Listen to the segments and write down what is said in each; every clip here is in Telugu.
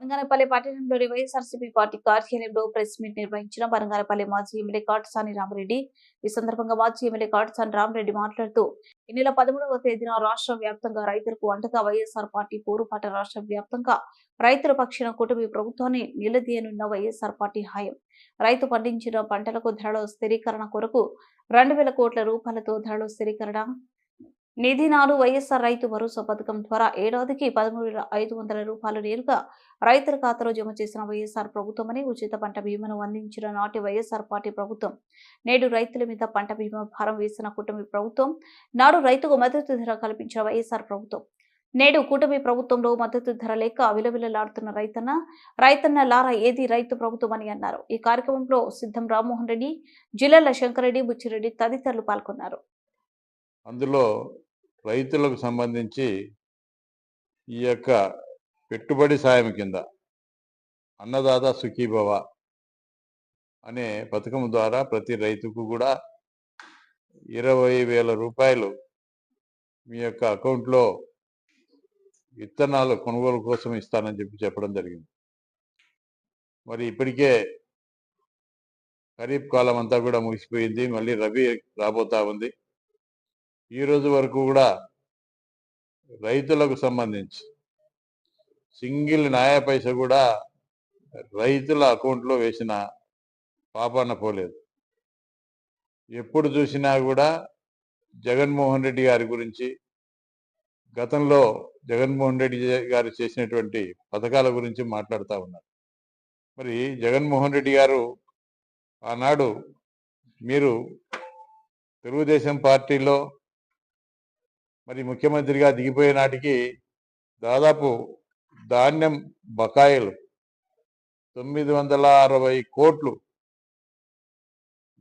బనగానపల్లి పట్టణంలోని వైఎస్ఆర్సీపీ పార్టీ కార్యాలయంలో ప్రెస్ మీట్ నిర్వహించిన బనగానపల్లి మాజీ ఎమ్మెల్యే కాటసాని రామరెడ్డి. ఈ సందర్భంగా మాజీ ఎమ్మెల్యే కాటసాని రామరెడ్డి మాట్లాడుతూ ఈ నెల 13వ తేదీన రాష్ట్ర వ్యాప్తంగా రైతులకు అండగా వైఎస్ఆర్ పార్టీ పోరుపాట రాష్ట్ర వ్యాప్తంగా రైతుల పక్షాన కూటమి ప్రభుత్వాన్ని నిలదీయనున్న వైఎస్ఆర్ పార్టీ హాయం. రైతు పండించిన పంటలకు ధరల స్థిరీకరణ కొరకు 2,000 కోట్ల రూపాయలతో ధరల స్థిరీకరణ నిధి నాడు వైఎస్ఆర్ రైతు భరోసా పథకం ద్వారా ఏడాదికి 13,500 రూపాయలు నేరుగా రైతుల ఖాతాలో జమ చేసిన వైఎస్ఆర్ ప్రభుత్వమని, ఉచిత పంట బీమాను అందించిన నాటి వైఎస్ఆర్ పార్టీ ప్రభుత్వం, నేడు రైతుల మీద పంట బీమా భారం వేసిన కూటమి ప్రభుత్వం, నాడు రైతుకు మద్దతు ధర కల్పించిన వైఎస్ఆర్ ప్రభుత్వం, నేడు కూటమి ప్రభుత్వంలో మద్దతు ధర లేక విలవిలలాడుతున్న రైతన్న లారా ఏది రైతు ప్రభుత్వం అని అన్నారు. ఈ కార్యక్రమంలో సిద్ధం రామ్మోహన్ రెడ్డి, జిల్లాల శంకరెడ్డి, బుచ్చిరెడ్డి తదితరులు పాల్గొన్నారు. అందులో రైతులకు సంబంధించి ఈ యొక్క పెట్టుబడి సాయం కింద అన్నదాత సుఖీభవ అనే పథకం ద్వారా ప్రతి రైతుకు కూడా 20,000 రూపాయలు మీ యొక్క అకౌంట్లో విత్తనాలు కొనుగోలు కోసం ఇస్తానని చెప్పడం జరిగింది. మరి ఇప్పటికే ఖరీఫ్ కాలం అంతా కూడా ముగిసిపోయింది, మళ్ళీ రబీ రాబోతా ఉంది. ఈ రోజు వరకు కూడా రైతులకు సంబంధించి సింగిల్ న్యాయ పైస కూడా రైతుల అకౌంట్లో వేసిన పాపాన పోలేదు. ఎప్పుడు చూసినా కూడా జగన్మోహన్ రెడ్డి గారి గురించి, గతంలో జగన్మోహన్ రెడ్డి గారు చేసినటువంటి పథకాల గురించి మాట్లాడుతూ ఉన్నారు. మరి జగన్మోహన్ రెడ్డి గారు ఆనాడు మీరు తెలుగుదేశం పార్టీలో మరి ముఖ్యమంత్రిగా దిగిపోయే నాటికి దాదాపు ధాన్యం బకాయిలు 960 కోట్లు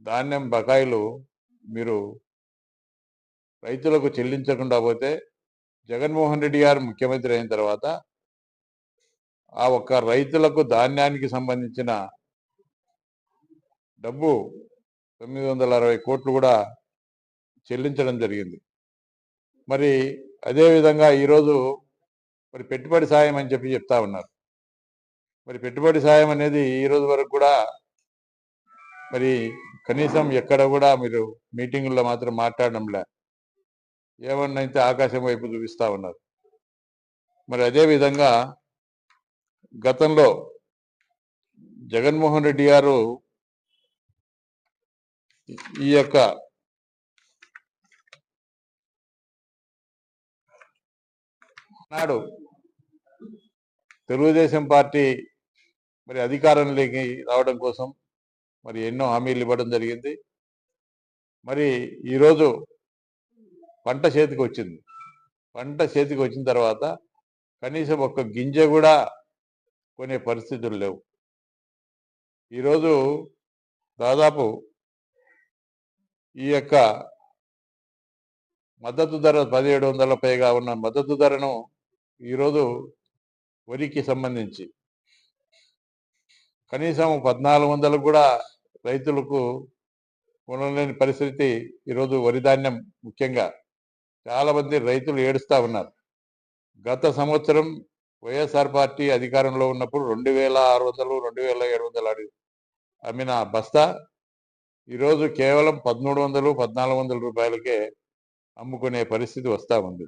ధాన్యం బకాయిలు మీరు రైతులకు చెల్లించకుండా పోతే, జగన్మోహన్ రెడ్డి గారు ముఖ్యమంత్రి అయిన తర్వాత ఆ ఒక్క రైతులకు ధాన్యానికి సంబంధించిన డబ్బు 960 కోట్లు కూడా చెల్లించడం జరిగింది. మరి అదేవిధంగా ఈరోజు మరి పెట్టుబడి సాయం అని చెప్తా ఉన్నారు. మరి పెట్టుబడి సాయం అనేది ఈ రోజు వరకు కూడా మరి కనీసం ఎక్కడ కూడా మీరు మీటింగుల్లో మాత్రం మాట్లాడడంలే, ఏమన్నైతే ఆకాశం వైపు చూపిస్తా ఉన్నారు. మరి అదేవిధంగా గతంలో జగన్మోహన్ రెడ్డి గారు ఈ యొక్క నాడు తెలుగుదేశం పార్టీ మరి అధికారంలోకి రావడం కోసం మరి ఎన్నో హామీలు ఇవ్వడం జరిగింది. మరి ఈరోజు పంట చేతికి వచ్చింది. పంట చేతికి వచ్చిన తర్వాత కనీసం ఒక్క గింజ కూడా కొనే పరిస్థితులు లేవు. ఈరోజు దాదాపు ఈ యొక్క మద్దతు ధర 1,700 పైగా ఉన్న మద్దతు ధరను ఈరోజు వరికి సంబంధించి కనీసం 1,400 కూడా రైతులకు కొనలేని పరిస్థితి. ఈరోజు వరి ధాన్యం ముఖ్యంగా చాలా మంది రైతులు ఏడుస్తూ ఉన్నారు. గత సంవత్సరం వైఎస్ఆర్ పార్టీ అధికారంలో ఉన్నప్పుడు 2,600, 2,700 అమ్మిన బస్తా ఈరోజు కేవలం 1,300, 1,400 రూపాయలకే అమ్ముకునే పరిస్థితి వస్తూ ఉంది.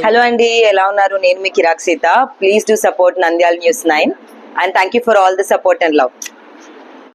హలో అండి, ఎలా ఉన్నారు? నేను మీ కిరాక్ Seetha. Please do support Nandyal news 9 and thank you for all the support and love.